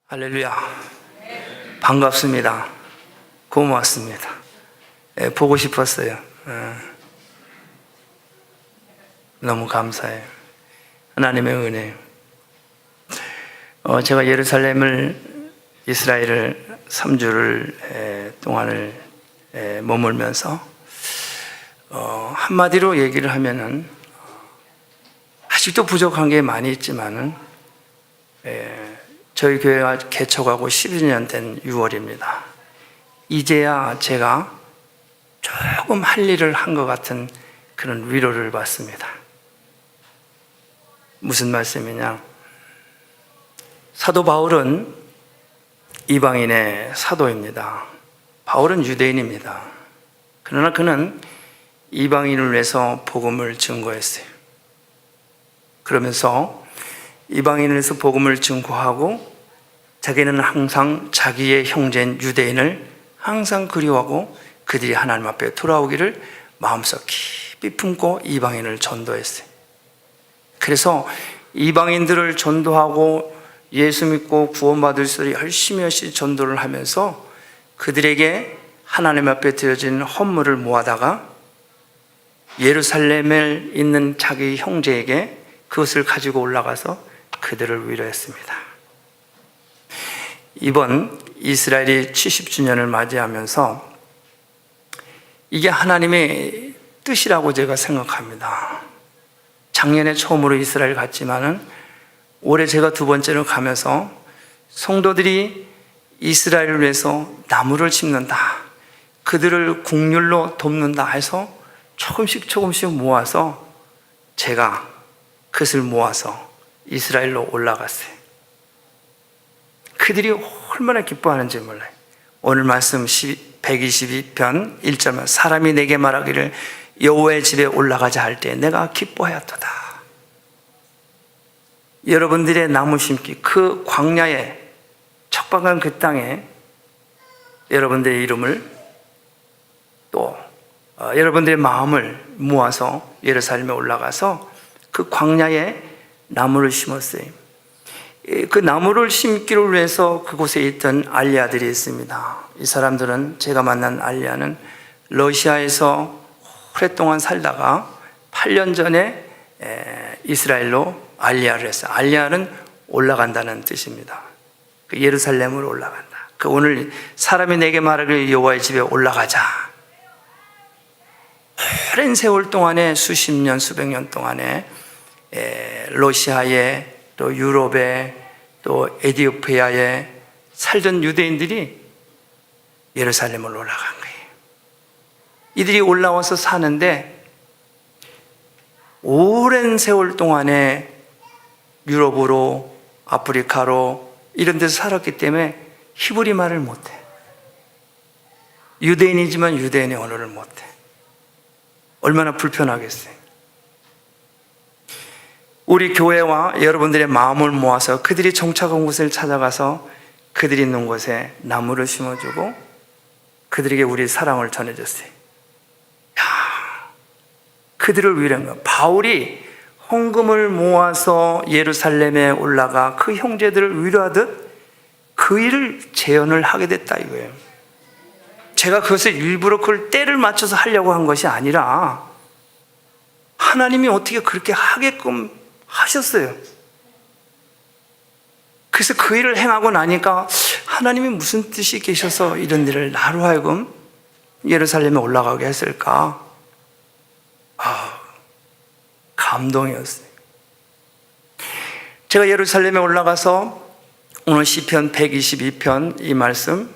할렐루야. 반갑습니다. 고맙습니다. 보고 싶었어요. 너무 감사해요. 하나님의 은혜. 제가 예루살렘을, 이스라엘을 3주를 동안을 머물면서 한마디로 얘기를 하면은 아직도 부족한 게 많이 있지만은 저희 교회가 개척하고 12년 된 6월입니다. 이제야 제가 조금 할 일을 한 것 같은 그런 위로를 받습니다. 무슨 말씀이냐? 사도 바울은 이방인의 사도입니다. 바울은 유대인입니다. 그러나 그는 이방인을 위해서 복음을 증거했어요. 그러면서 이방인을 위해서 복음을 증거하고 자기는 항상 자기의 형제인 유대인을 항상 그리워하고 그들이 하나님 앞에 돌아오기를 마음속 깊이 품고 이방인을 전도했어요. 그래서 이방인들을 전도하고 예수 믿고 구원받을 수 있도록 열심히 전도를 하면서 그들에게 하나님 앞에 드려진 헌물을 모아다가 예루살렘에 있는 자기 형제에게 그것을 가지고 올라가서 그들을 위로했습니다. 이번 이스라엘이 70주년을 맞이하면서 이게 하나님의 뜻이라고 제가 생각합니다. 작년에 처음으로 이스라엘 갔지만은 올해 제가 두 번째로 가면서 성도들이 이스라엘을 위해서 나무를 심는다, 그들을 국률로 돕는다 해서 조금씩 모아서 제가 그것을 모아서 이스라엘로 올라갔어요. 그들이 얼마나 기뻐하는지 몰라요. 오늘 말씀 122편 1절만 사람이 내게 말하기를 여호와의 집에 올라가자 할 때 내가 기뻐하였도다. 여러분들의 나무 심기 그 광야에 척박한 그 땅에 여러분들의 이름을 또 여러분들의 마음을 모아서 예루살렘에 올라가서 그 광야에 나무를 심었어요. 그 나무를 심기를 위해서 그곳에 있던 알리아들이 있습니다. 이 사람들은, 제가 만난 알리아는 러시아에서 오랫동안 살다가 8년 전에 이스라엘로 알리아를 했어요. 알리아는 올라간다는 뜻입니다. 예루살렘으로 올라간다. 오늘 사람이 내게 말하기를 여호와의 집에 올라가자. 오랜 세월 동안에 수십 년, 수백 년 동안에 러시아에 또 유럽에 또 에티오피아에 살던 유대인들이 예루살렘으로 올라간 거예요. 이들이 올라와서 사는데 오랜 세월 동안에 유럽으로 아프리카로 이런 데서 살았기 때문에 히브리 말을 못해. 유대인이지만 유대인의 언어를 못해. 얼마나 불편하겠어요. 우리 교회와 여러분들의 마음을 모아서 그들이 정착한 곳을 찾아가서 그들이 있는 곳에 나무를 심어주고 그들에게 우리 사랑을 전해줬어요. 그들을 위한 거. 바울이 헌금을 모아서 예루살렘에 올라가 그 형제들을 위로하듯 그 일을 재현을 하게 됐다 이거예요. 제가 그것을 일부러 그걸 때를 맞춰서 하려고 한 것이 아니라 하나님이 어떻게 그렇게 하게끔 하셨어요. 그래서 그 일을 행하고 나니까 하나님이 무슨 뜻이 계셔서 이런 일을 나로 하여금 예루살렘에 올라가게 했을까? 감동이었어요. 제가 예루살렘에 올라가서 오늘 시편 122편 이 말씀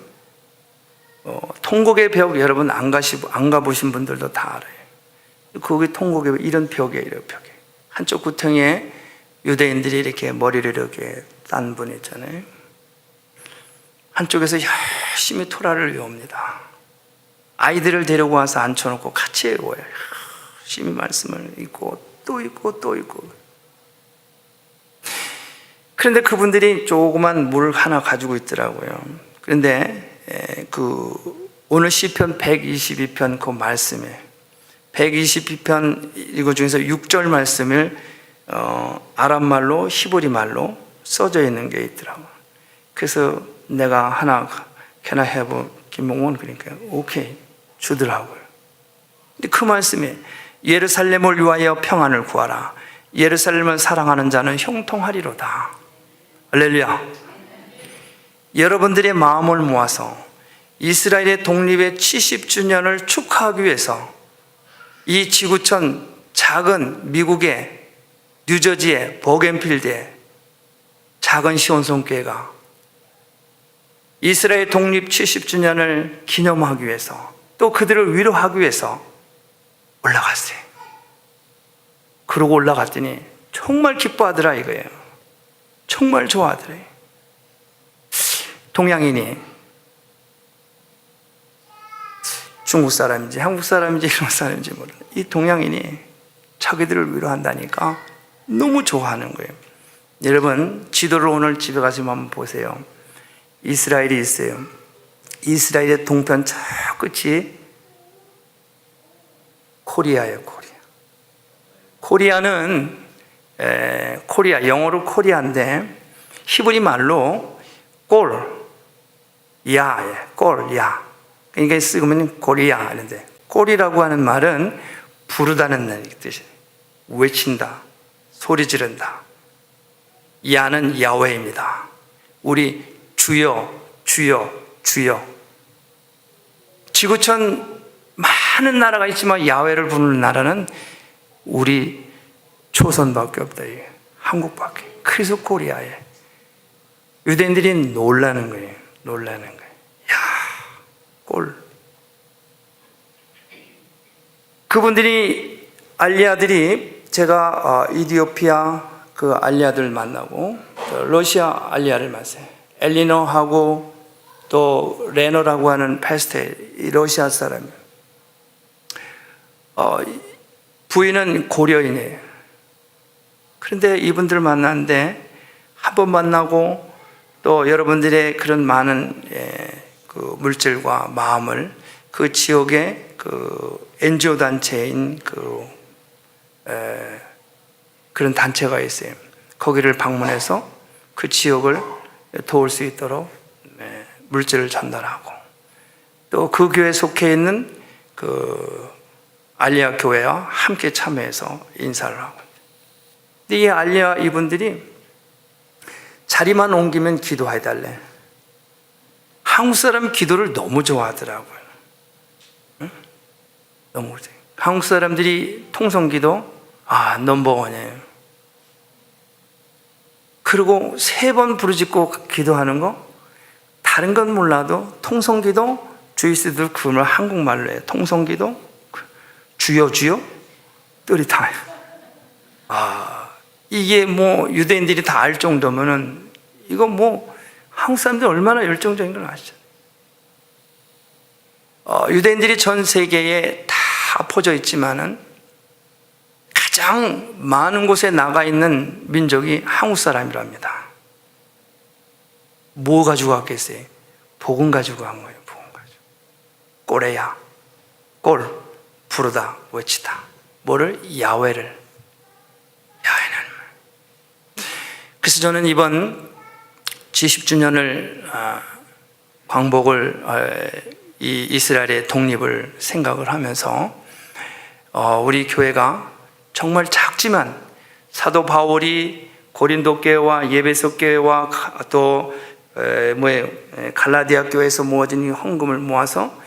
통곡의 벽, 여러분 안 가보신 분들도 다 알아요. 거기 통곡의 이런 벽이에요. 이런 벽에 한쪽 구덩이에 유대인들이 이렇게 머리를 이렇게 딴 분 있잖아요. 한쪽에서 열심히 토라를 외웁니다. 아이들을 데리고 와서 앉혀놓고 같이 외워요. 열심히 말씀을 읽고 또 읽고 또 읽고. 그런데 그분들이 조그만 물 하나 가지고 있더라고요. 그런데 오늘 시편 122편 그 말씀에 122편 이거 중에서 6절 말씀을 아람말로 히브리 말로 써져 있는 게 있더라고요. 그래서 내가 하나 can I have 김봉원 그러니까 오케이 주더라고요. 근데 그 말씀이 예루살렘을 위하여 평안을 구하라. 예루살렘을 사랑하는 자는 형통하리로다. 할렐루야. 여러분들의 마음을 모아서 이스라엘의 독립의 70주년을 축하하기 위해서 이 지구촌 작은 미국의 뉴저지의 버겐필드의 작은 시온성교회가 이스라엘 독립 70주년을 기념하기 위해서 또 그들을 위로하기 위해서 올라갔어요. 그러고 올라갔더니 정말 기뻐하더라 이거예요. 정말 좋아하더래요. 동양인이 중국 사람인지 한국 사람인지 일본 사람인지 모르는 이 동양인이 자기들을 위로한다니까 너무 좋아하는 거예요. 여러분 지도를 오늘 집에 가서 한번 보세요. 이스라엘이 있어요. 이스라엘의 동편 저 끝이 코리아예요. 코리아는 코리아 영어로 코리아인데 히브리 말로 꼴야 그러니까 쓰면 코리아 하는데 꼴이라고 하는 말은 부르다는 뜻이에요. 외친다, 소리 지른다. 야는 야훼입니다. 우리 주여 주여 주여. 지구촌 많은 나라가 있지만 야훼를 부르는 나라는 우리 조선밖에 없다. 한국밖에. 그래서 코리아에 유대인들이 놀라는 거예요. 야, 꼴. 그분들이 알리아들이 제가 이디오피아 그 알리아들 만나고 러시아 알리아를 만났어요. 엘리노하고 또 레노라고 하는 패스트 러시아 사람이에요. 부인은 고려인이에요. 그런데 이분들 만났는데 한 번 만나고 또 여러분들의 그런 많은 그 물질과 마음을 그 지역의 그 NGO 단체인 그런 단체가 있어요. 거기를 방문해서 그 지역을 도울 수 있도록 물질을 전달하고 또 그 교회에 속해 있는 그 알리아 교회와 함께 참여해서 인사를 하고. 근데 이 알리아 이분들이 자리만 옮기면 기도해달래. 한국 사람 기도를 너무 좋아하더라고요. 응? 너무 좋아요. 한국 사람들이 통성기도 넘버원이에요. 그리고 3번 부르짖고 기도하는 거 다른 건 몰라도 통성기도 주이스들 그걸 한국말로 해요. 통성기도 주여 주여 또리타요. 이게 뭐 유대인들이 다 알 정도면은 이거 뭐 한국 사람들이 얼마나 열정적인 걸 아시죠? 유대인들이 전 세계에 다 퍼져 있지만은 가장 많은 곳에 나가 있는 민족이 한국 사람이랍니다. 뭐 가지고 왔겠어요? 복음 가지고 간 거예요. 복음 가지고. 꼬레야, 꼴, 부르다, 외치다. 뭐를? 야훼를. 야훼는. 그래서 저는 이번 70주년을 광복을 이 이스라엘의 독립을 생각을 하면서 우리 교회가 정말 작지만 사도 바울이 고린도 교회와 예배소 교회와 또 갈라디아 교회에서 모아진 이 헌금을 모아서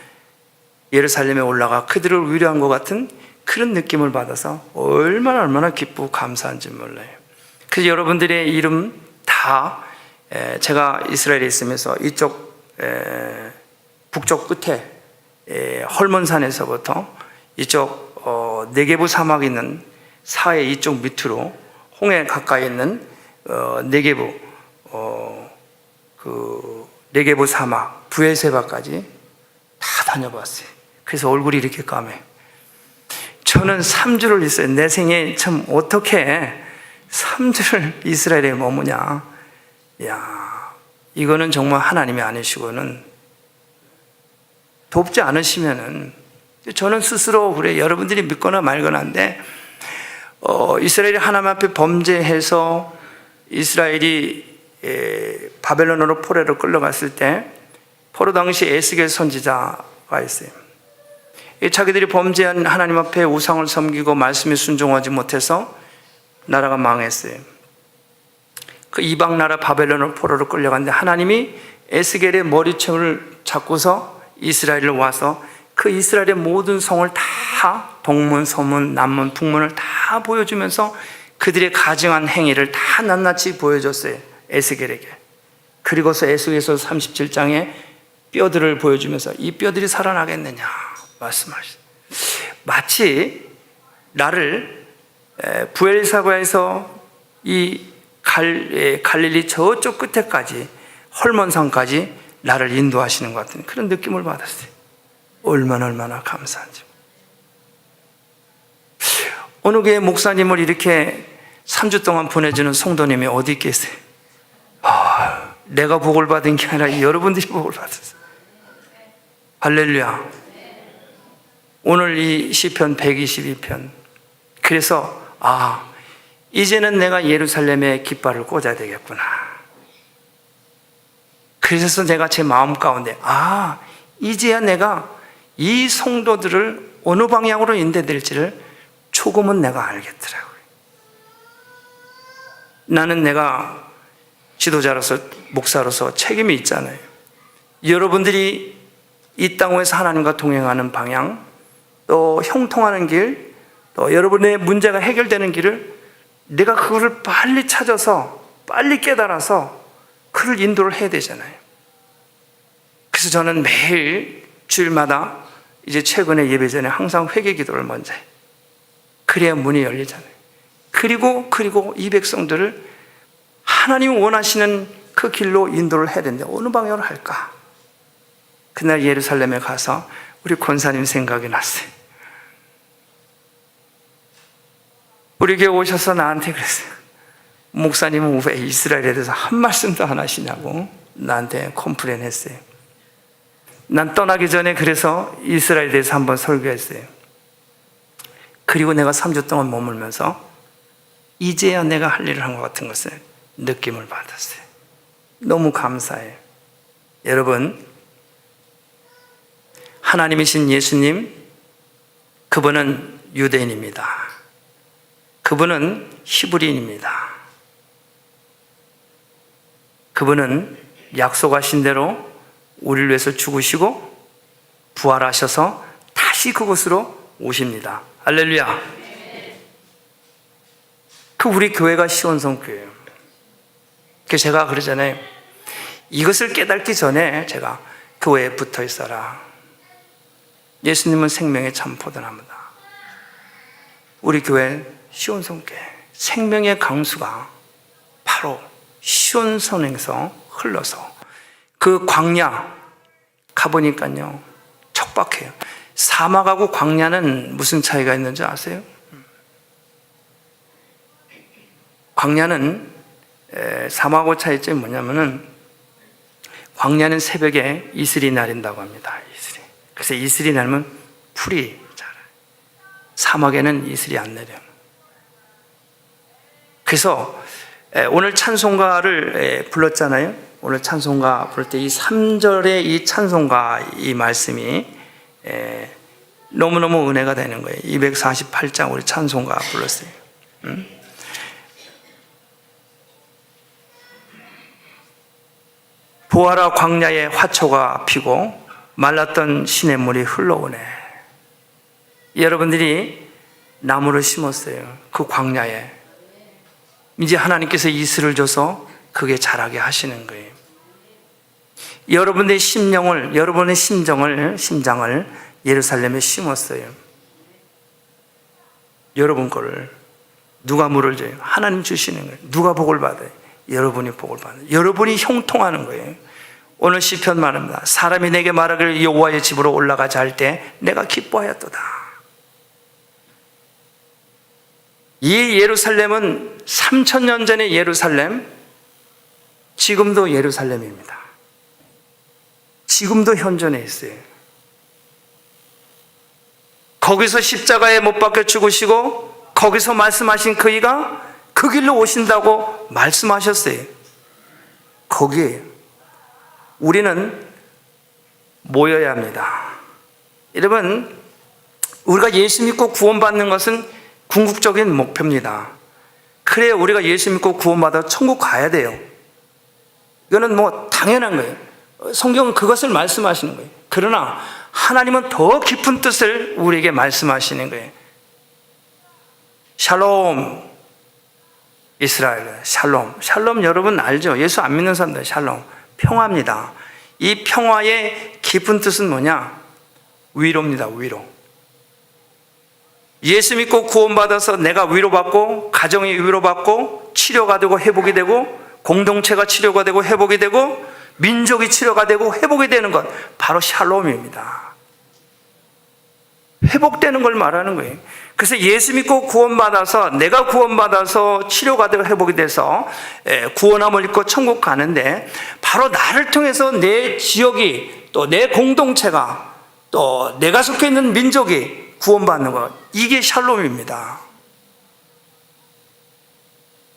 예루살렘에 올라가 그들을 위로한 것 같은 그런 느낌을 받아서 얼마나 기쁘고 감사한지 몰라요. 그래서 여러분들의 이름 다 제가 이스라엘에 있으면서 이쪽 북쪽 끝에 헐몬산에서부터 이쪽 네게부 사막이 있는 사해 이쪽 밑으로 홍해 가까이 있는 네게부 그 네게부 사막 부에세바까지 다 다녀봤어요. 그래서 얼굴이 이렇게 까매. 저는 3주를 있어요. 내 생에 참 어떻게 3주를 이스라엘에 머무냐. 야, 이거는 정말 하나님이 아니시고는 돕지 않으시면은 저는 스스로 그래 여러분들이 믿거나 말거나 한데 이스라엘이 하나님 앞에 범죄해서 이스라엘이 바벨론으로 포로로 끌려갔을 때 포로 당시 에스겔 선지자가 있어요. 자기들이 범죄한 하나님 앞에 우상을 섬기고 말씀에 순종하지 못해서 나라가 망했어요. 그 이방 나라 바벨론으로 포로로 끌려갔는데 하나님이 에스겔의 머리채를 잡고서 이스라엘을 와서 그 이스라엘의 모든 성을 다 동문, 서문, 남문, 북문을 다 보여주면서 그들의 가증한 행위를 다 낱낱이 보여줬어요. 에스겔에게. 그리고서 에스겔서 37장에 뼈들을 보여주면서 이 뼈들이 살아나겠느냐 말씀하시죠. 마치 나를 부엘사바에서 이 갈릴리 저쪽 끝에까지 헐몬산까지 나를 인도하시는 것 같은 그런 느낌을 받았어요. 얼마나 감사한지. 어느 교회 목사님을 이렇게 3주 동안 보내주는 성도님이 어디 계세요? 내가 복을 받은 게 아니라 여러분들이 복을 받았어요. 할렐루야. 오늘 이 시편 122편. 그래서 이제는 내가 예루살렘에 깃발을 꽂아야 되겠구나. 그래서 제가 제 마음 가운데 이제야 내가 이 성도들을 어느 방향으로 인도될지를 조금은 내가 알겠더라고요. 나는 내가 지도자로서 목사로서 책임이 있잖아요. 여러분들이 이 땅에서 하나님과 동행하는 방향, 또 형통하는 길, 또 여러분의 문제가 해결되는 길을 내가 그거를 빨리 찾아서 빨리 깨달아서 그를 인도를 해야 되잖아요. 그래서 저는 매일 주일마다 이제 최근에 예배 전에 항상 회개 기도를 먼저 해요. 그래야 문이 열리잖아요. 그리고 이 백성들을 하나님이 원하시는 그 길로 인도를 해야 되는데 어느 방향으로 할까? 그날 예루살렘에 가서 우리 권사님 생각이 났어요. 우리 교회 오셔서 나한테 그랬어요. 목사님은 왜 이스라엘에 대해서 한 말씀도 안 하시냐고 나한테 컴플레인 했어요. 난 떠나기 전에 그래서 이스라엘에 대해서 한번 설교했어요. 그리고 내가 3주 동안 머물면서 이제야 내가 할 일을 한 것 같은 것을 느낌을 받았어요. 너무 감사해요. 여러분, 하나님이신 예수님, 그분은 유대인입니다. 그분은 히브리인입니다. 그분은 약속하신 대로 우리를 위해서 죽으시고 부활하셔서 다시 그곳으로 오십니다. 할렐루야. 그 우리 교회가 시온성교회예요. 그래서 제가 그러잖아요. 이것을 깨닫기 전에 제가 교회에 붙어 있어라. 예수님은 생명의 참 포도나무다. 우리 교회 시온성교회 생명의 강수가 바로 시온성에서 흘러서 그 광야 가보니까요 척박해요. 사막하고 광야는 무슨 차이가 있는지 아세요? 광야는 사막하고 차이점이 뭐냐면은 광야는 새벽에 이슬이 내린다고 합니다. 이슬이. 그래서 이슬이 내리면 풀이 자라요. 사막에는 이슬이 안 내려요. 그래서 오늘 찬송가를 불렀잖아요. 오늘 찬송가 부를 때 이 3절의 이 찬송가 이 말씀이 너무너무 은혜가 되는 거예요. 248장 우리 찬송가 불렀어요. 보아라 광야에 화초가 피고 말랐던 시냇물이 흘러오네. 여러분들이 나무를 심었어요. 그 광야에. 이제 하나님께서 이슬을 줘서 그게 자라게 하시는 거예요. 여러분의 심령을, 여러분의 심장을 예루살렘에 심었어요. 여러분 거를. 누가 물을 줘요? 하나님 주시는 거예요. 누가 복을 받아요? 여러분이 복을 받아요. 여러분이 형통하는 거예요. 오늘 시편 말합니다. 사람이 내게 말하기를 여호와의 집으로 올라가자 할 때 내가 기뻐하였도다. 이 예루살렘은 3000년 전의 예루살렘, 지금도 예루살렘입니다. 지금도 현존해 있어요. 거기서 십자가에 못 박혀 죽으시고 거기서 말씀하신 그이가 그 길로 오신다고 말씀하셨어요. 거기에 우리는 모여야 합니다. 여러분, 우리가 예수 믿고 구원받는 것은 궁극적인 목표입니다. 그래야 우리가 예수 믿고 구원받아 천국 가야 돼요. 이거는 뭐 당연한 거예요. 성경은 그것을 말씀하시는 거예요. 그러나 하나님은 더 깊은 뜻을 우리에게 말씀하시는 거예요. 샬롬 이스라엘, 샬롬. 샬롬 여러분 알죠? 예수 안 믿는 사람들 샬롬, 평화입니다. 이 평화의 깊은 뜻은 뭐냐? 위로입니다. 위로. 예수 믿고 구원받아서 내가 위로받고, 가정이 위로받고, 치료가 되고 회복이 되고, 공동체가 치료가 되고 회복이 되고, 민족이 치료가 되고 회복이 되는 것, 바로 샬롬입니다. 회복되는 걸 말하는 거예요. 그래서 예수 믿고 구원받아서, 내가 구원받아서 치료가 되고 회복이 돼서 구원함을 입고 천국 가는데, 바로 나를 통해서 내 지역이, 또 내 공동체가, 또 내가 속해 있는 민족이 구원받는 것, 이게 샬롬입니다.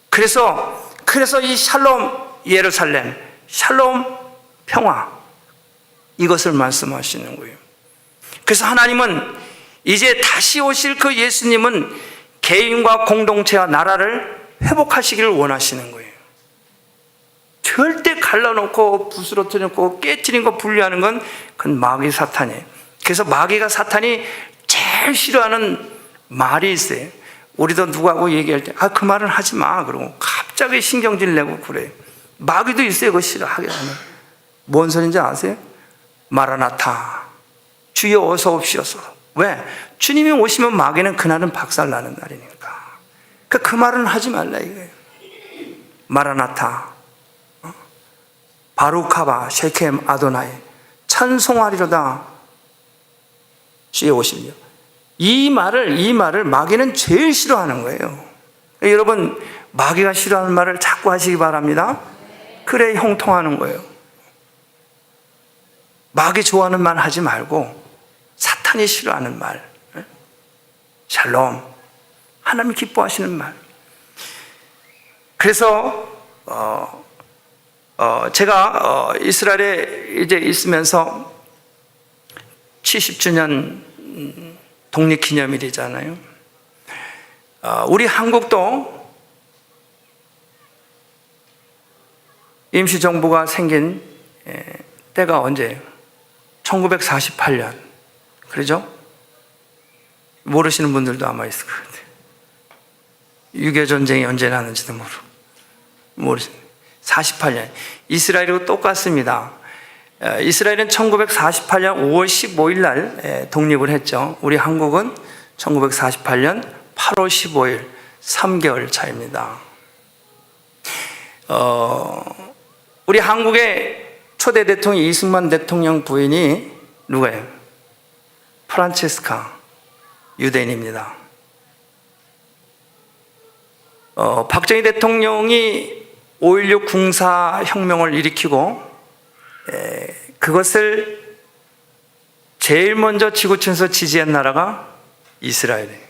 그래서 이 샬롬 예루살렘, 샬롬 평화, 이것을 말씀하시는 거예요. 그래서 하나님은 이제 다시 오실 그 예수님은 개인과 공동체와 나라를 회복하시기를 원하시는 거예요. 절대 갈라놓고 부스러뜨리고 깨트린 거 분리하는 건 그건 마귀 사탄이에요. 그래서 마귀가 사탄이 제일 싫어하는 말이 있어요. 우리도 누구하고 얘기할 때 그 말은 하지 마 그러고 갑자기 신경질 내고 그래요. 마귀도 있어요. 그거 싫어하게 하는. 뭔 소린지 아세요? 마라나타, 주여 어서 옵시어서. 왜? 주님이 오시면 마귀는 그날은 박살나는 날이니까. 그 말은 하지 말라 이거예요. 마라나타, 바루카바 셰켐 아도나이, 찬송하리로다 주여 오십니다. 이 말을 마귀는 제일 싫어하는 거예요. 여러분, 마귀가 싫어하는 말을 자꾸 하시기 바랍니다. 그래 형통하는 거예요. 마귀 좋아하는 말 하지 말고 사탄이 싫어하는 말, 샬롬, 하나님 기뻐하시는 말. 그래서 제가 이스라엘에 이제 있으면서 70주년 독립기념일이잖아요. 우리 한국도 임시정부가 생긴 때가 언제예요? 1948년. 그러죠? 모르시는 분들도 아마 있을 것 같아요. 6.25 전쟁이 언제 나는지도 모르시는. 48년. 이스라엘하고 똑같습니다. 이스라엘은 1948년 5월 15일 날 독립을 했죠. 우리 한국은 1948년 8월 15일, 3개월 차입니다. 우리 한국의 초대 대통령 이승만 대통령 부인이 누구예요? 프란체스카, 유대인입니다. 박정희 대통령이 5.16 군사혁명을 일으키고 그것을 제일 먼저 지구촌에서 지지한 나라가 이스라엘이에요.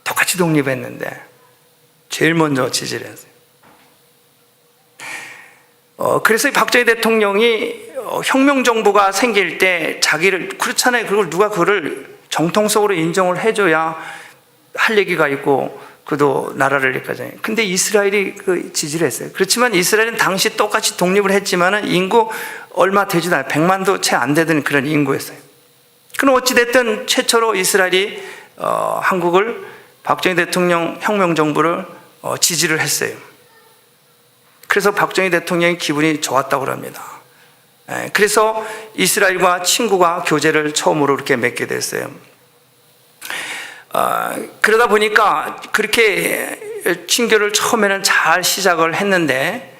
똑같이 독립했는데 제일 먼저 지지를 했어요. 그래서 박정희 대통령이 혁명정부가 생길 때 자기를, 그렇잖아요. 그걸 누가 그거를 정통성으로 인정을 해줘야 할 얘기가 있고 그도 나라를 이끌잖아요. 근데 이스라엘이 그 지지를 했어요. 그렇지만 이스라엘은 당시 똑같이 독립을 했지만은 인구 얼마 되지도 않아요. 100만도 채 안 되던 그런 인구였어요. 그럼 어찌됐든 최초로 이스라엘이 한국을, 박정희 대통령 혁명정부를 지지를 했어요. 그래서 박정희 대통령이 기분이 좋았다고 합니다. 그래서 이스라엘과 친구가 교제를 처음으로 이렇게 맺게 됐어요. 그러다 보니까 그렇게 친교를 처음에는 잘 시작을 했는데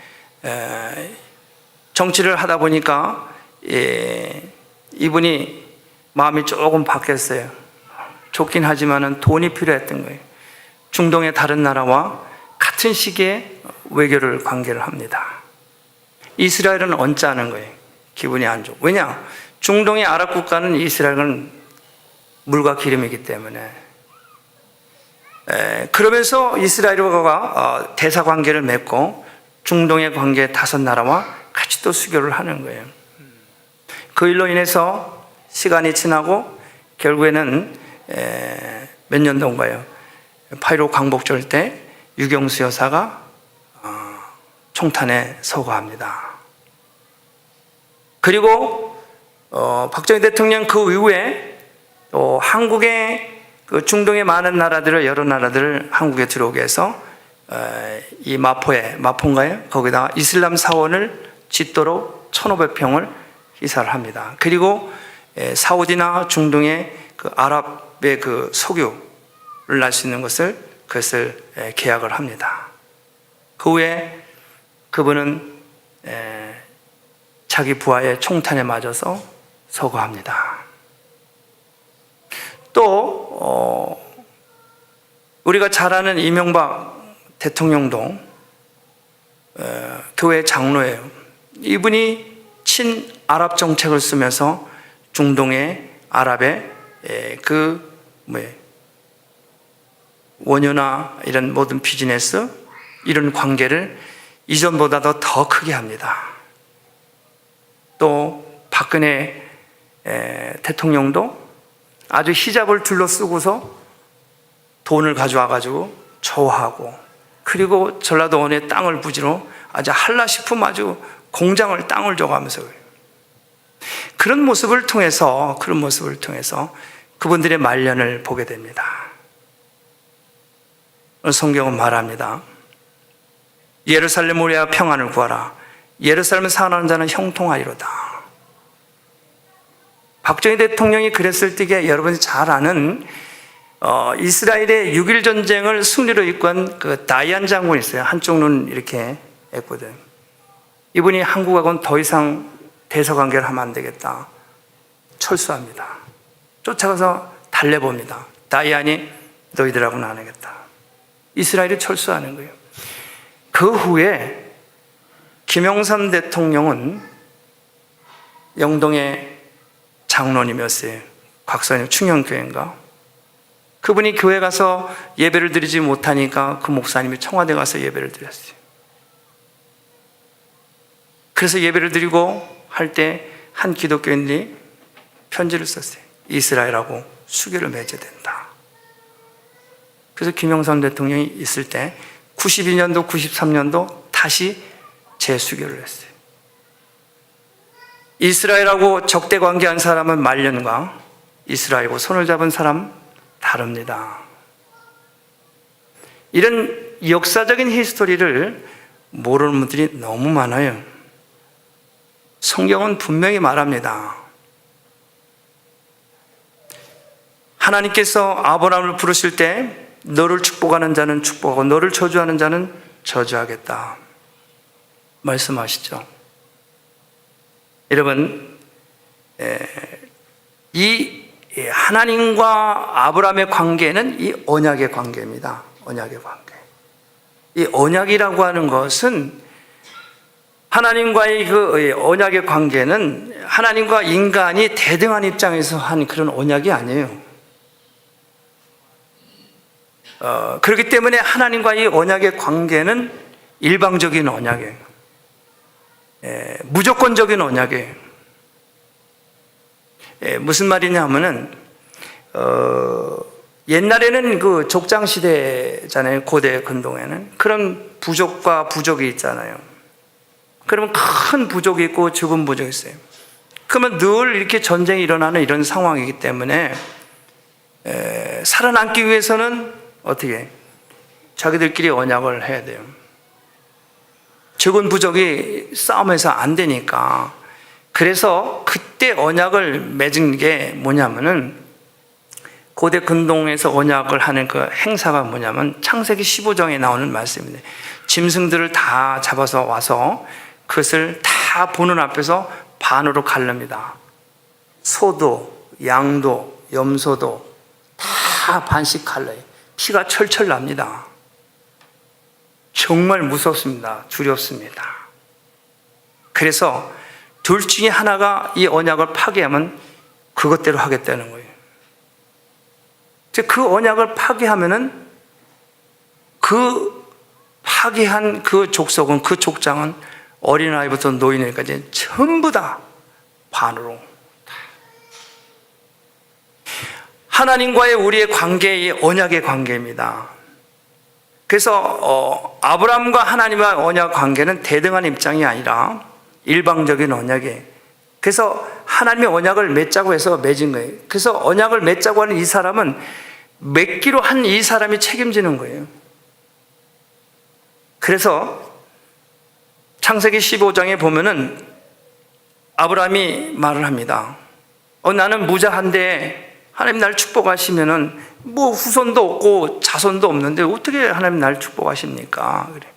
정치를 하다 보니까 이분이 마음이 조금 바뀌었어요. 좋긴 하지만은 돈이 필요했던 거예요. 중동의 다른 나라와 같은 시기에 외교를 관계를 합니다. 이스라엘은 언짢은 거예요. 기분이 안 좋고. 왜냐? 중동의 아랍 국가는 이스라엘은 물과 기름이기 때문에. 그러면서 이스라엘과 대사 관계를 맺고 중동의 관계 5나라와 같이 또 수교를 하는 거예요. 그 일로 인해서 시간이 지나고 결국에는 몇 년도인가요? 8.15 광복절 때 유경수 여사가 총탄에 서거합니다. 그리고 박정희 대통령 그 이후에 또 한국의 그 중동의 많은 나라들을, 여러 나라들을 한국에 들어오게 해서 이 마포인가요? 거기다가 이슬람 사원을 짓도록 1,500평을 시설을 합니다. 그리고 사우디나 중동의 그 아랍의 그 석유를 날 수 있는 그것을 계약을 합니다. 그 후에 그분은 자기 부하의 총탄에 맞아서 서거합니다. 또 우리가 잘 아는 이명박 대통령도 교회 장로예요. 이분이 친아랍 정책을 쓰면서 중동의 아랍의 원유나 이런 모든 비즈니스, 이런 관계를 이전보다도 더 크게 합니다. 또 박근혜 대통령도 아주 히잡을 둘러쓰고서 돈을 가져와 가지고 좋아하고, 그리고 전라도 원의 땅을 부지로 아주 한라식품 아주 공장을 땅을 줘가면서 그런 모습을 통해서 그분들의 말년을 보게 됩니다. 성경은 말합니다. 예루살렘 우리야 평안을 구하라. 예루살렘 사랑하는 자는 형통하리로다. 박정희 대통령이 그랬을 때에 여러분이 잘 아는 이스라엘의 6.1 전쟁을 승리로 이끈 그 다이안 장군이 있어요. 한쪽 눈 이렇게 했거든. 이분이 한국하고는 더 이상 대서관계를 하면 안 되겠다. 철수합니다. 쫓아가서 달래봅니다. 다이안이 너희들하고는 안 하겠다. 이스라엘이 철수하는 거예요. 그 후에 김영삼 대통령은 영동의 장로님이었어요. 곽선임 충영교회인가? 그분이 교회 가서 예배를 드리지 못하니까 그 목사님이 청와대 가서 예배를 드렸어요. 그래서 예배를 드리고 할 때 한 기독교인들이 편지를 썼어요. 이스라엘하고 수교를 맺어야 된다. 그래서 김영삼 대통령이 있을 때 92년도, 93년도 다시 재수교를 했어요. 이스라엘하고 적대 관계한 사람은 말년과 이스라엘하고 손을 잡은 사람 다릅니다. 이런 역사적인 히스토리를 모르는 분들이 너무 많아요. 성경은 분명히 말합니다. 하나님께서 아브라함을 부르실 때 너를 축복하는 자는 축복하고 너를 저주하는 자는 저주하겠다 말씀하시죠. 여러분, 이 하나님과 아브라함의 관계는 이 언약의 관계입니다. 언약의 관계. 이 언약이라고 하는 것은 하나님과의 그 언약의 관계는 하나님과 인간이 대등한 입장에서 한 그런 언약이 아니에요. 그렇기 때문에 하나님과 이 언약의 관계는 일방적인 언약이에요. 무조건적인 언약이에요. 무슨 말이냐 하면은 옛날에는 그 족장시대잖아요. 고대 근동에는 그런 부족과 부족이 있잖아요. 그러면 큰 부족이 있고 적은 부족이 있어요. 그러면 늘 이렇게 전쟁이 일어나는 이런 상황이기 때문에 살아남기 위해서는 어떻게 자기들끼리 언약을 해야 돼요. 적은 부족이 싸움에서 안 되니까. 그래서 그때 언약을 맺은 게 뭐냐면은 고대 근동에서 언약을 하는 그 행사가 뭐냐면 창세기 15장에 나오는 말씀입니다. 짐승들을 다 잡아서 와서 그것을 다 보는 앞에서 반으로 갈릅니다. 소도, 양도, 염소도 다 반씩 갈라요. 피가 철철 납니다. 정말 무섭습니다. 두렵습니다. 그래서 둘 중에 하나가 이 언약을 파괴하면 그것대로 하겠다는 거예요. 그 언약을 파괴하면은 그 파괴한 그 족속은, 그 족장은 어린아이부터 노인에까지 전부 다 반으로. 하나님과의 우리의 관계의 언약의 관계입니다. 그래서 아브라함과 하나님의 언약 관계는 대등한 입장이 아니라 일방적인 언약이에요. 그래서 하나님의 언약을 맺자고 해서 맺은 거예요. 그래서 언약을 맺자고 하는 이 사람은 맺기로 한 이 사람이 책임지는 거예요. 그래서 창세기 15장에 보면은 아브라함이 말을 합니다. 나는 무자한데 하나님 날 축복하시면은 뭐 후손도 없고 자손도 없는데 어떻게 하나님 날 축복하십니까? 그래.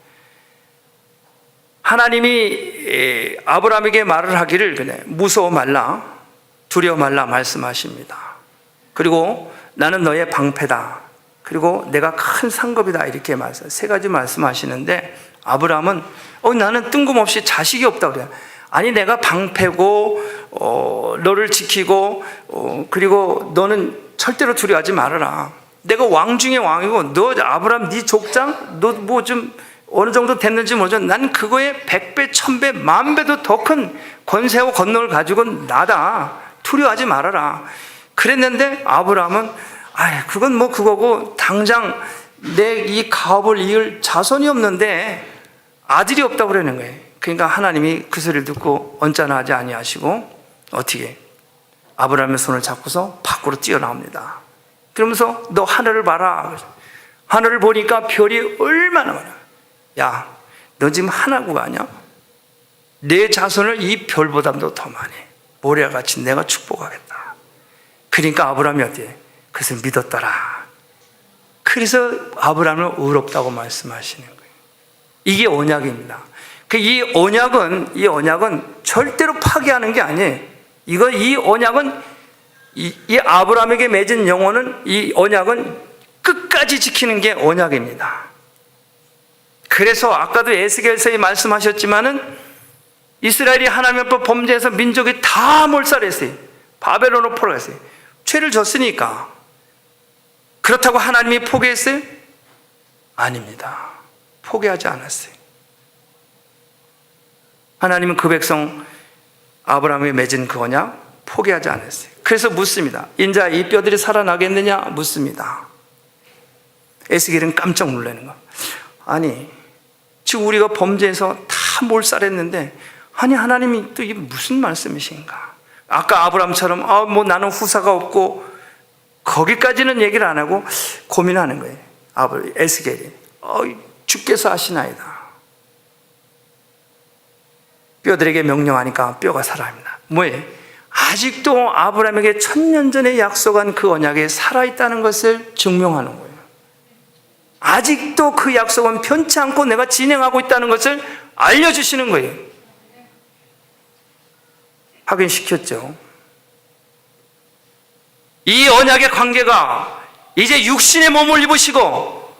하나님이 아브라함에게 말을 하기를 그래, 무서워 말라, 두려워 말라 말씀하십니다. 그리고 나는 너의 방패다, 그리고 내가 큰 상급이다, 이렇게 세 가지 말씀하시는데 아브라함은 나는 뜬금없이 자식이 없다고 그래요. 아니 내가 방패고 너를 지키고 그리고 너는 절대로 두려워하지 말아라. 내가 왕 중에 왕이고 너 아브라함 네 족장 너 뭐 좀 어느 정도 됐는지 모르지만 난 그거에 100배, 1000배, 10,000배도 더 큰 권세와 권능을 가지고 나다. 두려워하지 말아라. 그랬는데 아브라함은 그건 뭐 그거고 당장 내 이 가업을 이을 자손이 없는데 아들이 없다고 그러는 거예요. 그러니까 하나님이 그 소리를 듣고 언짢아하지 아니하시고 어떻게 아브라함의 손을 잡고서 밖으로 뛰어나옵니다. 그러면서 너 하늘을 봐라. 하늘을 보니까 별이 얼마나 많아. 야, 너 지금 하나구가 아니야? 내 자손을 이 별보다도 더 많이 모래같이 내가 축복하겠다. 그러니까 아브라함이 어때요? 그것을 믿었더라. 그래서 아브라함을 의롭다고 말씀하시는 거예요. 이게 언약입니다. 이 언약은 절대로 파괴하는 게 아니에요. 이 언약은 이 아브라함에게 맺은 영혼은 이 언약은 끝까지 지키는 게 언약입니다. 그래서 아까도 에스겔서에 말씀하셨지만은 이스라엘이 하나님 앞에 범죄해서 민족이 다 몰살했어요. 바벨론으로 포로했어요. 죄를 졌으니까. 그렇다고 하나님이 포기했어요? 아닙니다. 포기하지 않았어요. 하나님은 그 백성 아브라함에 맺은 그 언약 포기하지 않았어요. 그래서 묻습니다. 인자 이 뼈들이 살아나겠느냐 묻습니다. 에스겔은 깜짝 놀라는 거. 아니 지금 우리가 범죄해서 다 몰살했는데 아니 하나님이 또 이게 무슨 말씀이신가? 아까 아브라함처럼 뭐 나는 후사가 없고 거기까지는 얘기를 안 하고 고민하는 거예요. 에스겔이 주께서 하시나이다. 뼈들에게 명령하니까 뼈가 살아납니다. 뭐예요? 아직도 아브라함에게 1000년 전에 약속한 그 언약에 살아있다는 것을 증명하는 거예요. 아직도 그 약속은 변치 않고 내가 진행하고 있다는 것을 알려주시는 거예요. 확인시켰죠. 이 언약의 관계가 이제 육신의 몸을 입으시고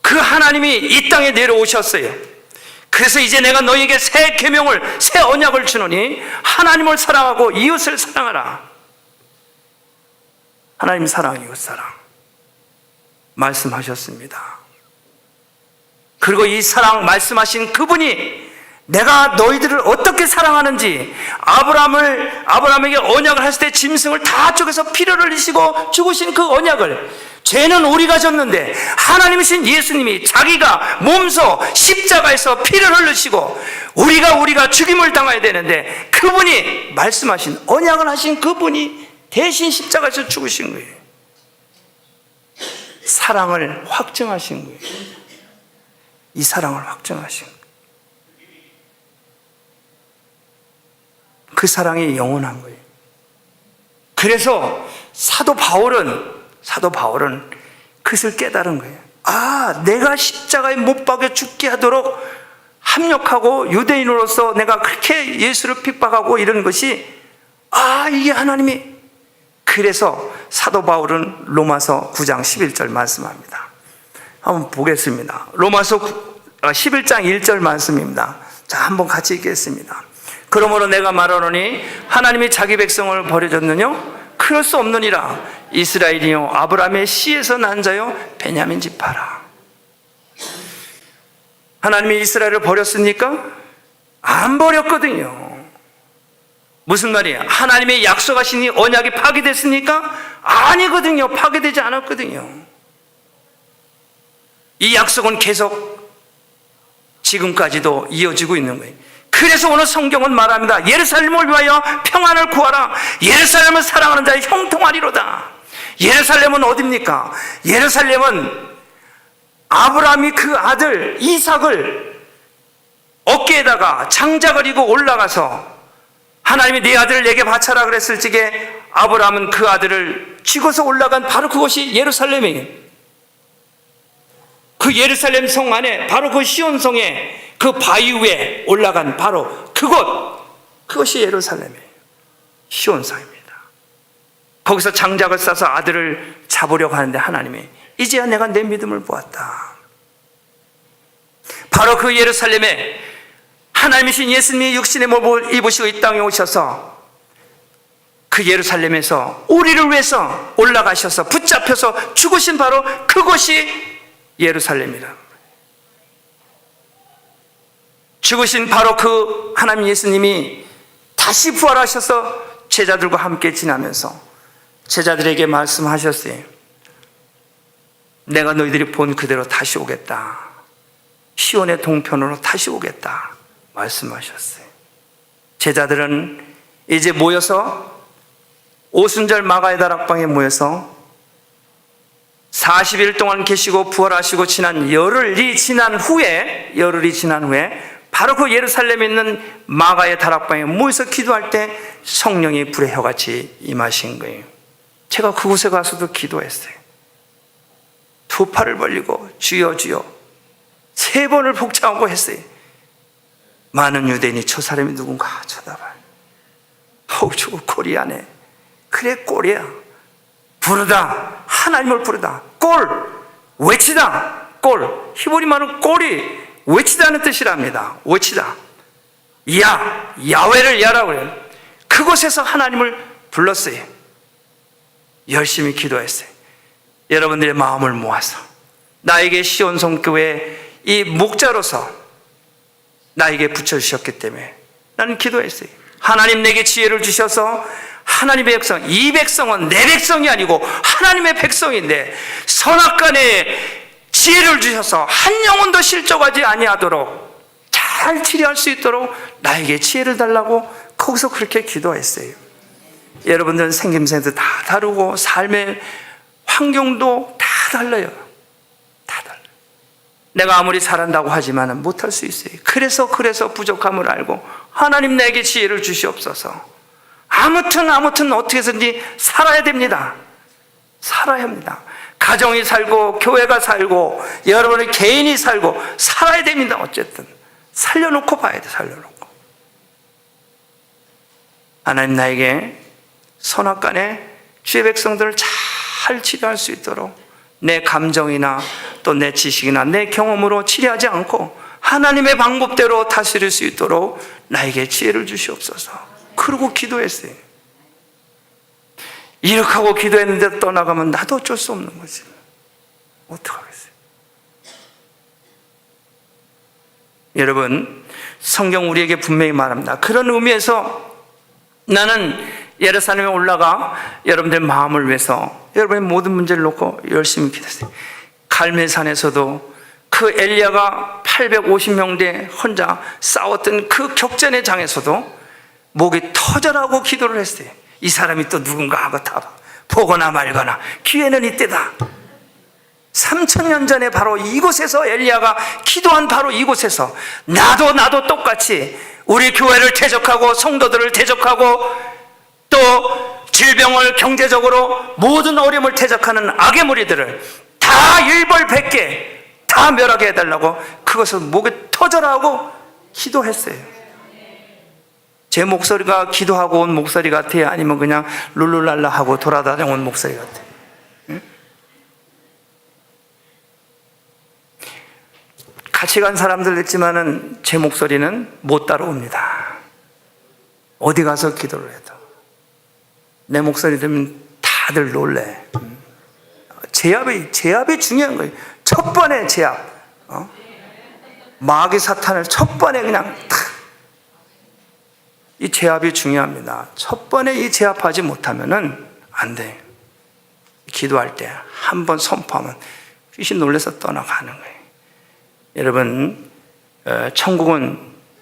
그 하나님이 이 땅에 내려오셨어요. 그래서 이제 내가 너희에게 새 계명을, 새 언약을 주노니 하나님을 사랑하고 이웃을 사랑하라. 하나님 사랑, 이웃 사랑 말씀하셨습니다. 그리고 이 사랑 말씀하신 그분이 내가 너희들을 어떻게 사랑하는지 아브라함에게 언약을 하실 때 짐승을 다 쪼개서 피를 흘리시고 죽으신 그 언약을 죄는 우리가 졌는데 하나님이신 예수님이 자기가 몸소 십자가에서 피를 흘리시고 우리가 죽임을 당해야 되는데 그분이 말씀하신 언약을 하신 그분이 대신 십자가에서 죽으신 거예요. 사랑을 확증하신 거예요. 이 사랑을 확증하신 거예요. 그 사랑이 영원한 거예요. 그래서 사도 바울은 그것을 깨달은 거예요. 내가 십자가에 못 박여 죽게 하도록 합력하고 유대인으로서 내가 그렇게 예수를 핍박하고 이런 것이 이게 하나님이. 그래서 사도 바울은 로마서 9장 11절 말씀합니다. 한번 보겠습니다. 로마서 11장 1절 말씀입니다. 자, 한번 같이 읽겠습니다. 그러므로 내가 말하노니 하나님이 자기 백성을 버려졌느냐? 그럴 수 없느니라. 이스라엘이요 아브라함의 씨에서 난 자요 베냐민 지파라. 하나님이 이스라엘을 버렸습니까? 안 버렸거든요. 무슨 말이에요? 하나님의 약속하신 이 언약이 파기됐습니까? 아니거든요. 파기되지 않았거든요. 이 약속은 계속 지금까지도 이어지고 있는 거예요. 그래서 오늘 성경은 말합니다. 예루살렘을 위하여 평안을 구하라. 예루살렘을 사랑하는 자의 형통하리로다. 예루살렘은 어디입니까? 예루살렘은 아브라함이 그 아들 이삭을 어깨에다가 장작을 이고 올라가서 하나님이 네 아들을 내게 바쳐라 그랬을 적에 아브라함은 그 아들을 쥐고서 올라간 바로 그곳이 예루살렘이에요. 그 예루살렘 성 안에 바로 그 시온성에 그 바위 위에 올라간 바로 그것이 예루살렘이에요. 시온성입니다. 거기서 장작을 싸서 아들을 잡으려고 하는데 하나님이 이제야 내가 내 믿음을 보았다. 바로 그 예루살렘에 하나님이신 예수님이 육신의 몸을 입으시고 이 땅에 오셔서 그 예루살렘에서 우리를 위해서 올라가셔서 붙잡혀서 죽으신 바로 그곳이 예루살렘이라. 죽으신 바로 그 하나님 예수님이 다시 부활하셔서 제자들과 함께 지나면서 제자들에게 말씀하셨어요. 내가 너희들이 본 그대로 다시 오겠다. 시온의 동편으로 다시 오겠다 말씀하셨어요. 제자들은 이제 모여서 오순절 마가의 다락방에 모여서 40일 동안 계시고 부활하시고 지난 열흘이 지난 후에 바로 그 예루살렘에 있는 마가의 다락방에 모여서 기도할 때 성령이 불의 혀같이 임하신 거예요. 제가 그곳에 가서도 기도했어요. 두 팔을 벌리고 주여 주여 3번을 복창하고 했어요. 많은 유대인이 저 사람이 누군가 쳐다봐요. 저거 꼬리 안에 그래 꼴이야. 부르다 하나님을 부르다 꼴 외치다 꼴 히브리 말은 꼴이 외치다는 뜻이랍니다. 외치다 야외를 야라고 그래요. 그곳에서 하나님을 불렀어요. 열심히 기도했어요. 여러분들의 마음을 모아서 나에게 시온성교회 이 목자로서 나에게 붙여주셨기 때문에 나는 기도했어요. 하나님 내게 지혜를 주셔서 하나님의 백성, 이 백성은 내 백성이 아니고 하나님의 백성인데 선악간에 지혜를 주셔서 한 영혼도 실족하지 아니하도록 잘 치료할 수 있도록 나에게 지혜를 달라고 거기서 그렇게 기도했어요. 여러분들은 생김새도 다 다르고 삶의 환경도 다 달라요. 다 달라요. 내가 아무리 잘한다고 하지만 못할 수 있어요. 그래서 부족함을 알고 하나님 내게 지혜를 주시옵소서. 아무튼 어떻게 해서든지 살아야 됩니다. 살아야 합니다. 가정이 살고 교회가 살고 여러분의 개인이 살고 살아야 됩니다. 어쨌든 살려놓고 봐야 돼. 살려놓고 하나님 나에게 선악간에 주의 백성들을 잘 치료할 수 있도록 내 감정이나 또 내 지식이나 내 경험으로 치료하지 않고 하나님의 방법대로 다스릴 수 있도록 나에게 지혜를 주시옵소서. 그러고 기도했어요. 이렇게 하고 기도했는데 떠나가면 나도 어쩔 수 없는 거지. 어떡하겠어요? 여러분, 성경 우리에게 분명히 말합니다. 그런 의미에서 나는 예루살렘에 올라가 여러분들 마음을 위해서 여러분의 모든 문제를 놓고 열심히 기도했어요. 갈멜산에서도 그 엘리야가 850명대 혼자 싸웠던 그 격전의 장에서도 목이 터져라고 기도를 했어요. 이 사람이 또 누군가 하고 다 보거나 말거나 기회는 이때다. 3000년 전에 바로 이곳에서 엘리야가 기도한 바로 이곳에서 나도 똑같이 우리 교회를 대적하고 성도들을 대적하고 또 질병을 경제적으로 모든 어려움을 대적하는 악의 무리들을 다 일벌백계 다 멸하게 해달라고 그것을 목에 터져라 하고 기도했어요. 제 목소리가 기도하고 온 목소리 같아요? 아니면 그냥 룰루랄라 하고 돌아다녀 온 목소리 같아요? 응? 같이 간 사람들 있지만은 제 목소리는 못 따라옵니다. 어디 가서 기도를 해도 내 목소리 들으면 다들 놀래. 제압이 중요한 거예요. 첫 번에 제압. 마귀 사탄을 첫 번에 그냥 탁. 이 제압이 중요합니다. 첫 번에 이 제압하지 못하면은 안 돼. 기도할 때 한 번 선포하면 귀신 놀라서 떠나가는 거예요. 여러분, 천국은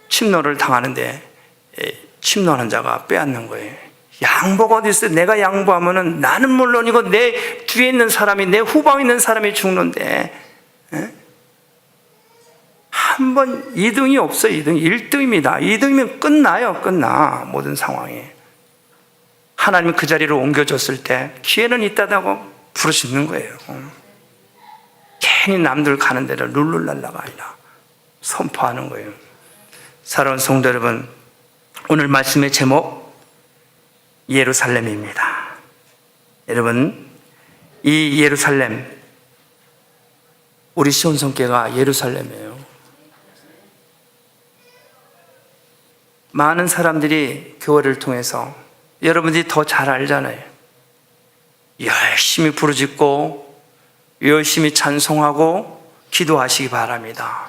침노를 당하는데 침노하는 자가 빼앗는 거예요. 양보가 어디 있어요? 내가 양보하면은 나는 물론이고 내 뒤에 있는 사람이, 내 후방에 있는 사람이 죽는데, 한 번 2등이 없어요. 2등, 1등입니다. 2등이면 끝나요. 끝나. 모든 상황이. 하나님이 그 자리로 옮겨줬을 때 기회는 있다고 부르시는 거예요. 괜히 남들 가는 데를 룰루랄라가 아니라 선포하는 거예요. 사랑하는 성도 여러분, 오늘 말씀의 제목 예루살렘입니다. 여러분, 이 예루살렘, 우리 시온성교회가 예루살렘이에요. 많은 사람들이 교회를 통해서, 여러분들이 더 잘 알잖아요. 열심히 부르짖고 열심히 찬송하고 기도하시기 바랍니다.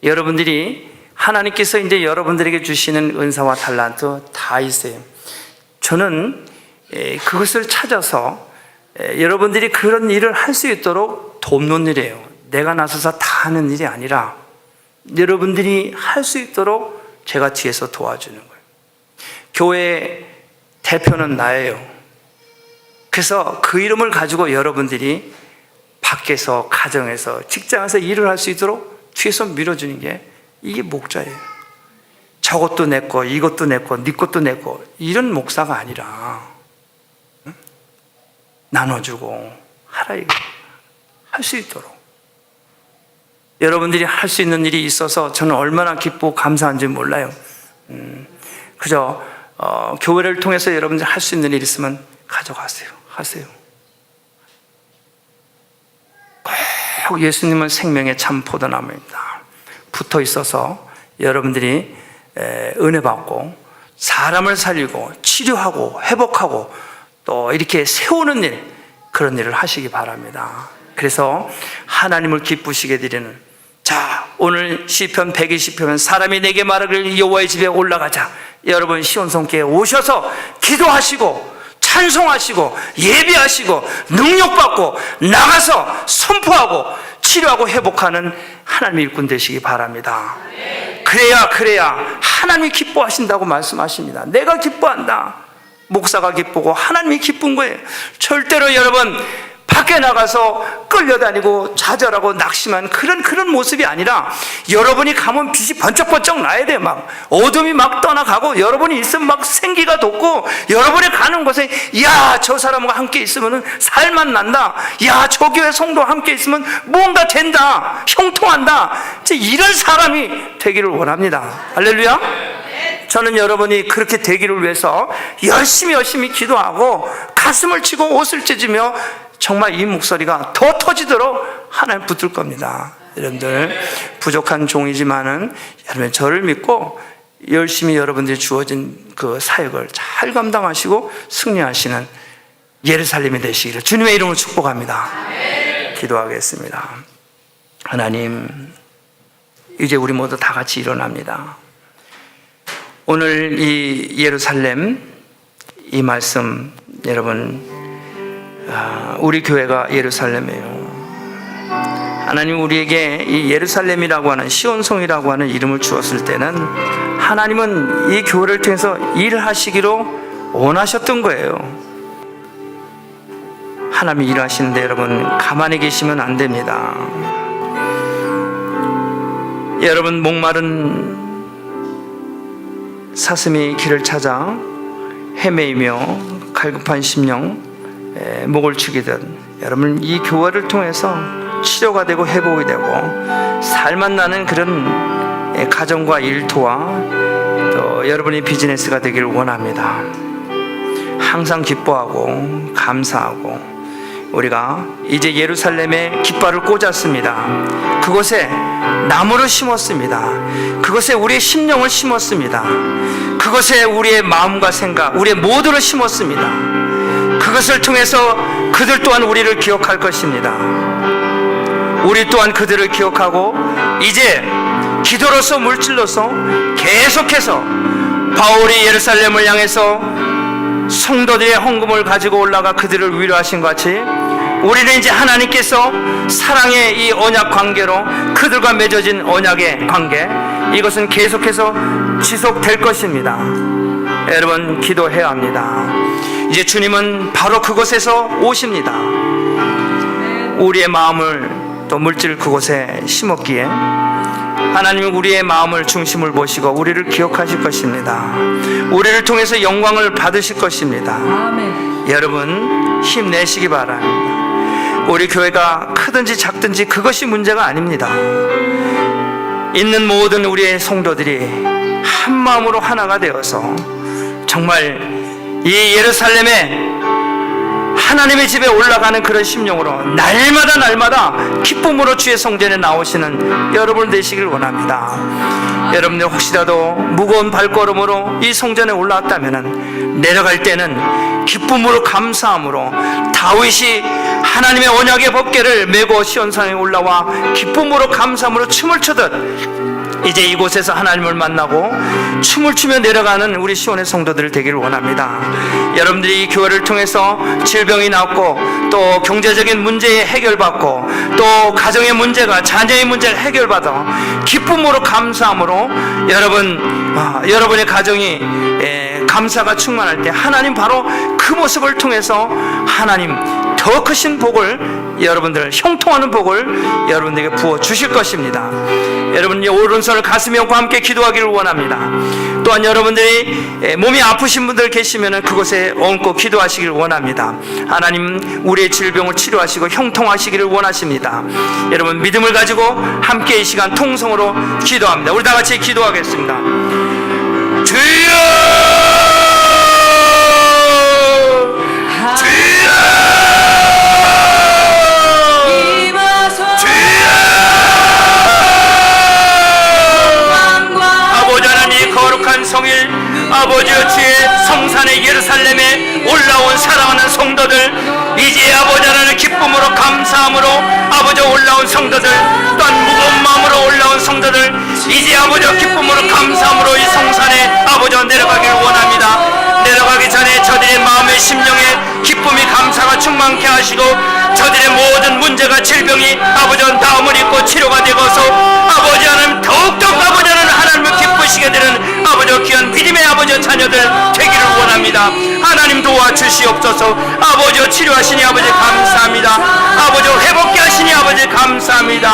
여러분들이 하나님께서 이제 여러분들에게 주시는 은사와 달란트 다 있어요. 저는 그것을 찾아서 여러분들이 그런 일을 할 수 있도록 돕는 일이에요. 내가 나서서 다 하는 일이 아니라 여러분들이 할 수 있도록 제가 뒤에서 도와주는 거예요. 교회 대표는 나예요. 그래서 그 이름을 가지고 여러분들이 밖에서, 가정에서, 직장에서 일을 할 수 있도록 뒤에서 밀어주는 게 이게 목자예요. 저것도 내 거, 이것도 내 거, 네 것도 내 거, 이런 목사가 아니라 나눠주고 하라, 이거 할 수 있도록. 여러분들이 할 수 있는 일이 있어서 저는 얼마나 기쁘고 감사한지 몰라요. 그저 교회를 통해서 여러분들 할 수 있는 일 있으면 가져가세요. 하세요. 꼭 예수님은 생명의 참 포도나무입니다. 붙어 있어서 여러분들이 은혜 받고 사람을 살리고 치료하고 회복하고 또 이렇게 세우는 일, 그런 일을 하시기 바랍니다. 그래서 하나님을 기쁘시게 드리는, 자, 오늘 시편 120편 사람이 내게 말하기를 여호와의 집에 올라가자. 여러분 시온성교회에 오셔서 기도하시고 찬송하시고 예배하시고 능력받고 나가서 선포하고 치료하고 회복하는 하나님의 일꾼 되시기 바랍니다. 그래야 하나님이 기뻐하신다고 말씀하십니다. 내가 기뻐한다. 목사가 기쁘고 하나님이 기쁜 거예요. 절대로 여러분 밖에 나가서 끌려다니고 좌절하고 낙심한 그런 모습이 아니라, 여러분이 가면 빛이 번쩍번쩍 나야 돼요. 막 어둠이 막 떠나가고 여러분이 있으면 막 생기가 돋고, 여러분이 가는 곳에 야, 저 사람과 함께 있으면 살만 난다. 야, 저 교회 성도와 함께 있으면 뭔가 된다. 형통한다. 이런 사람이 되기를 원합니다. 할렐루야. 저는 여러분이 그렇게 되기를 위해서 열심히 기도하고 가슴을 치고 옷을 찢으며 정말 이 목소리가 더 터지도록 하나님 붙들 겁니다. 여러분들 부족한 종이지만은 여러분 저를 믿고 열심히 여러분들이 주어진 그 사역을 잘 감당하시고 승리하시는 예루살렘이 되시기를 주님의 이름으로 축복합니다. 기도하겠습니다. 하나님, 이제 우리 모두 다 같이 일어납니다. 오늘 이 예루살렘, 이 말씀, 여러분, 우리 교회가 예루살렘이에요. 하나님 우리에게 이 예루살렘이라고 하는, 시온성이라고 하는 이름을 주었을 때는 하나님은 이 교회를 통해서 일을 하시기로 원하셨던 거예요. 하나님이 일하시는데 여러분 가만히 계시면 안 됩니다. 여러분 목마른 사슴이 길을 찾아 헤매이며 갈급한 심령 목을 축이듯, 여러분 이 교회를 통해서 치료가 되고 회복이 되고 살만 나는 그런 가정과 일터와 또 여러분의 비즈니스가 되기를 원합니다. 항상 기뻐하고 감사하고, 우리가 이제 예루살렘에 깃발을 꽂았습니다. 그곳에 나무를 심었습니다. 그곳에 우리의 심령을 심었습니다. 그곳에 우리의 마음과 생각, 우리의 모두를 심었습니다. 그것을 통해서 그들 또한 우리를 기억할 것입니다. 우리 또한 그들을 기억하고 이제 기도로서 물질로서 계속해서 바울이 예루살렘을 향해서 성도들의 헌금을 가지고 올라가 그들을 위로하신 것 같이 우리는 이제 하나님께서 사랑의 이 언약 관계로 그들과 맺어진 언약의 관계, 이것은 계속해서 지속될 것입니다. 여러분, 기도해야 합니다. 이제 주님은 바로 그곳에서 오십니다. 우리의 마음을 또 물질 그곳에 심었기에 하나님은 우리의 마음을 중심을 보시고 우리를 기억하실 것입니다. 우리를 통해서 영광을 받으실 것입니다. 아멘. 여러분, 힘내시기 바랍니다. 우리 교회가 크든지 작든지 그것이 문제가 아닙니다. 있는 모든 우리의 성도들이 한 마음으로 하나가 되어서 정말 이 예루살렘에 하나님의 집에 올라가는 그런 심령으로 날마다 기쁨으로 주의 성전에 나오시는 여러분 되시길 원합니다. 여러분들 혹시라도 무거운 발걸음으로 이 성전에 올라왔다면 내려갈 때는 기쁨으로 감사함으로 다윗이 하나님의 언약의 법궤를 메고 시온산에 올라와 기쁨으로 감사함으로 춤을 추듯 이제 이곳에서 하나님을 만나고 춤을 추며 내려가는 우리 시온의 성도들 되기를 원합니다. 여러분들이 이 교회를 통해서 질병이 낫고 또 경제적인 문제 해결받고 또 가정의 문제가 자녀의 문제가 해결받아 기쁨으로 감사함으로 여러분의 가정이 감사가 충만할 때 하나님 바로 그 모습을 통해서 하나님 더 크신 복을 여러분들 형통하는 복을 여러분들에게 부어 주실 것입니다. 여러분 오른손을 가슴에 얹고 함께 기도하기를 원합니다. 또한 여러분들이 몸이 아프신 분들 계시면 그곳에 얹고 기도하시기를 원합니다. 하나님 우리의 질병을 치료하시고 형통하시기를 원하십니다. 여러분 믿음을 가지고 함께 이 시간 통성으로 기도합니다. 우리 다 같이 기도하겠습니다. 주여 성일 아버지의 주의 성산의 예루살렘에 올라온 사랑하는 성도들 이제 아버지 하나님 기쁨으로 감사함으로 아버지 올라온 성도들 또한 무거운 마음으로 올라온 성도들 이제 아버지 기쁨으로 감사함으로 이 성산에 아버지 내려가기를 원합니다. 내려가기 전에 저들의 마음의 심령에 기쁨이 감사가 충만케 하시고 저들의 모든 문제가 질병이 아버지 다음을 잇고 치료가 되고서 아버지 하나님 더욱더 아버지 하나님을 기쁘시게 되는 아버지 귀한 믿음의 아버지 자녀들 되기를 원합니다. 하나님 도와주시옵소서. 아버지 치료하시니 아버지 감사합니다. 아버지 회복케 하시니 아버지 감사합니다.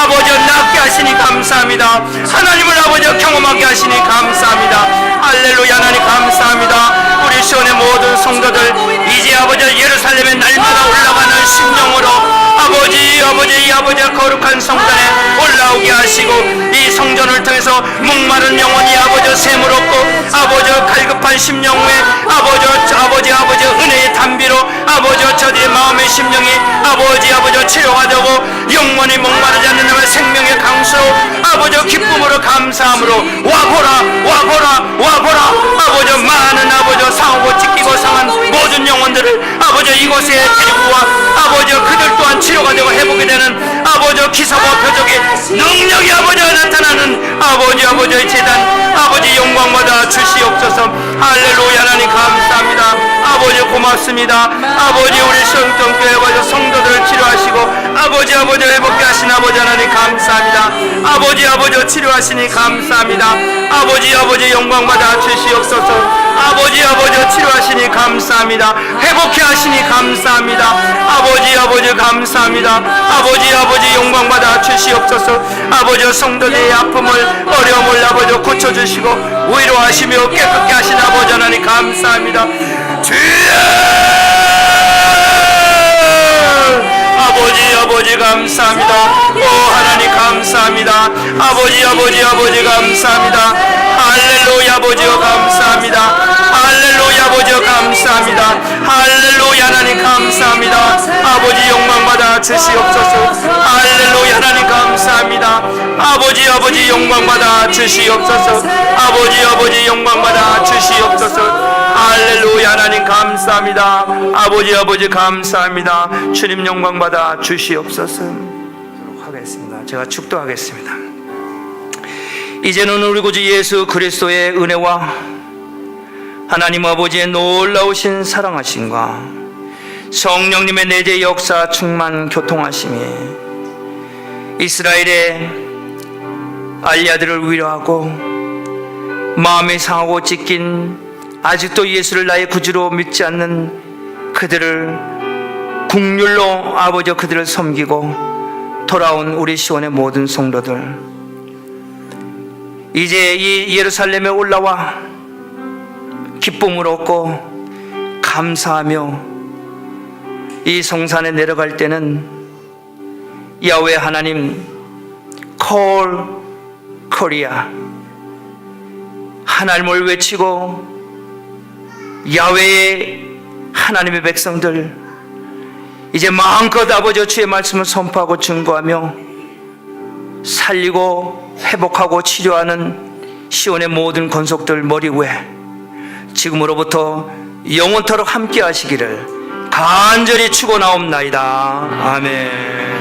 아버지 낫게 하시니 감사합니다. 하나님을 아버지 경험하게 하시니 감사합니다. 할렐루야. 하나님 감사합니다. 우리 시온의 모든 성도들 이제 아버지 예루살렘에 날마다 올라가는 심령으로 아버지 이 아버지의 거룩한 성전에 올라오게 하시고 이 성전을 통해서 목마른 영혼이 아버지 샘을 얻고 아버지 갈급한 심령에 아버지 은혜의 담비로 아버지 저들의 마음의 심령이 아버지 치료가 되고 영원히 목마르지 않는 나의 생명의 강수로 아버지 기쁨으로 감사함으로 와보라 아버지 많은 아버지 상하고 찢기고 상한 모든 영혼들을 아버지 이곳에 데리고 와 아버지 그들 또한 치료가 되고 회복이 되는 아버지 기사와 표적의 능력이 아버지 나타나는 아버지의 재단 아버지 영광받아 주시옵소서. 할렐루야. 하나님 감사합니다. 아버지 고맙습니다. 아버지 우리 성전교회 아버지 성도들을 치료하시고 아버지 회복케 하신 아버지 하나님 감사합니다. 아버지 치료하시니 감사합니다. 아버지 영광받아 주시옵소서. 아버지 치료하시니 감사합니다. 회복케 하시니 감사합니다. 아버지 감사합니다. 아버지 영광받아 주시옵소서. 아버지 성도들의 아픔을 어려움을 아버지 고쳐주시고 위로하시며 깨끗게 하신 아버지 하나님 감사합니다. 주여 아버지 감사합니다. 오 하나님 감사합니다. 아버지 감사합니다. 할렐루야. 아버지여 감사합니다. 할렐루야. 아버지여 감사합니다. 할렐루야. 하나님 감사합니다. 아버지 영광받아 주시옵소서. 할렐루야. 하나님 감사합니다. 아버지 영광받아 주시옵소서. 아버지 영광받아 주시옵소서. 할렐루야. 하나님 감사합니다. 아버지 감사합니다. 주님 영광받아 주시옵소서. 하겠습니다. 제가 축도하겠습니다. 이제는 우리 구주 예수 그리스도의 은혜와 하나님 아버지의 놀라우신 사랑하심과 성령님의 내재 역사 충만 교통하심이 이스라엘의 알리아들을 위로하고 마음이 상하고 찢긴 아직도 예수를 나의 구주로 믿지 않는 그들을 국률로 아버지 그들을 섬기고 돌아온 우리 시온의 모든 성도들, 이제 이 예루살렘에 올라와 기쁨을 얻고 감사하며 이 성산에 내려갈 때는 야훼 하나님 Call Korea 하나님을 외치고 야훼의 하나님의 백성들 이제 마음껏 아버지 주의 말씀을 선포하고 증거하며 살리고 회복하고 치료하는 시온의 모든 권속들 머리 위에 지금으로부터 영원토록 함께 하시기를 간절히 축원하옵나이다. 아멘.